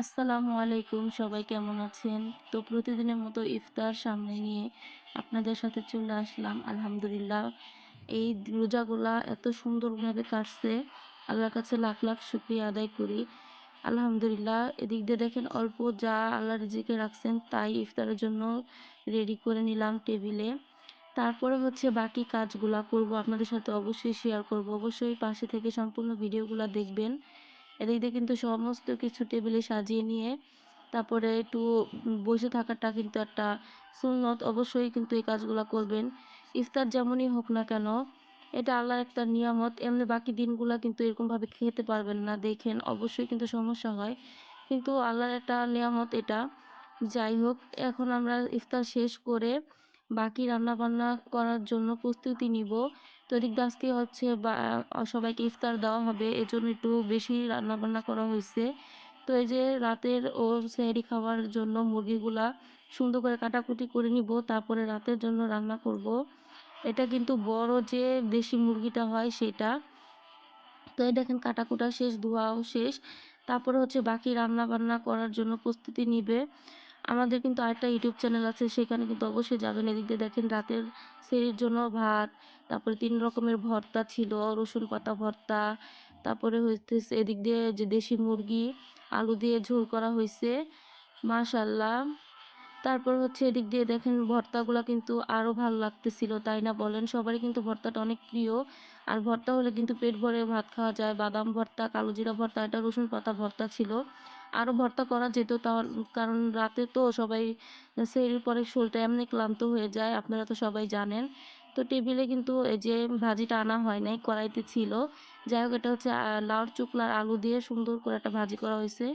আসসালামু আলাইকুম, সবাই কেমন আছেন? তো প্রতিদিনের মতো ইফতার সামনে নিয়ে আপনাদের সাথে চলে আসলাম। আলহামদুলিল্লাহ এই রোজাগুলা এত সুন্দরভাবে কাটছে। আল্লাহর কাছে লাখ লাখ শুকরিয়া আদায় করি। আলহামদুলিল্লাহ এদিক দিয়ে দেখেন অল্প যা আল্লাহ রিজিকে রাখছেন তাই ইফতারের জন্য রেডি করে নিলাম টেবিলে। তারপরে হচ্ছে বাকি কাজগুলা করব, আপনাদের সাথে অবশ্যই শেয়ার করব। অবশ্যই পাশে থেকে সম্পূর্ণ ভিডিওগুলা দেখবেন। এদিক দিয়ে কিন্তু সমস্ত কিছু টেবিলে সাজিয়ে নিয়ে তারপরে একটু বসে থাকাটা কিন্তু একটা সুন্নত। অবশ্যই কিন্তু এই কাজগুলা করবেন। ইফতার যেমনই হোক না কেন, এটা আল্লাহর একটা নিয়ামত। এমনি বাকি দিনগুলা কিন্তু এরকমভাবে খেতে পারবেন না, দেখেন অবশ্যই কিন্তু সমস্যা হয়। কিন্তু আল্লাহর একটা নিয়ামত এটা। যাই হোক, এখন আমরা ইফতার শেষ করে বাকি রান্নাবান্না করার জন্য প্রস্তুতি নিব। তো এদিক দিয়ে আজকে হচ্ছে সবাইকে ইফতার দেওয়া হবে, এজন্য একটু বেশি রান্নাবান্না করা হয়েছে। তো এই যে রাতের ও সেহরি খাওয়ার জন্য মুরগিগুলা সুন্দর করে কাটাকুটি করে নিব, তারপরে রাতের জন্য রান্না করব। এটা কিন্তু বড় যে দেশি মুরগিটা হয় সেটা। তো এই দেখেন কাটাকুটা শেষ, ধোয়াও শেষ। তারপরে হচ্ছে বাকি রান্না বান্না করার জন্য প্রস্তুতি নিবে। আমাদের কিন্তু আরেকটা ইউটিউব চ্যানেল আছে, সেখানে কিন্তু অবশ্যই যাবেন। এদিক দিয়ে দেখেন রাতের সেরির জন্য ভাত, তারপরে 3 রকমের ভর্তা ছিল, রসুন পাতা ভর্তা, তারপরে হইতেছে এদিক দিয়ে যে দেশি মুরগি আলু দিয়ে ঝোল করা হয়েছে, মাশাল্লাহ। তারপর হচ্ছে এদিক দিয়ে দেখেন ভর্তাগুলা কিন্তু আরো ভালো লাগতেছিল, তাই না বলেন? সবারই কিন্তু ভর্তাটা অনেক প্রিয়। আর ভর্তা হলে কিন্তু পেট ভরে ভাত খাওয়া যায়। বাদাম ভর্তা, কালো জিরা ভর্তা, এটা রসুন পাতা ভর্তা ছিল। আরো ভর্তা করা যেত, তাহলে কারণ রাতে তো সবাই সেহরির পরে শরীরটা এমনি ক্লান্ত হয়ে যায়, আপনারা তো সবাই জানেন। তো টেবিলে কিন্তু এই যে ভাজিটা আনা হয় নাই, কড়াইতে ছিল। যাই হোক, এটা হচ্ছে লাউর চুকলার আলু দিয়ে সুন্দর করে একটা ভাজি করা হয়েছে।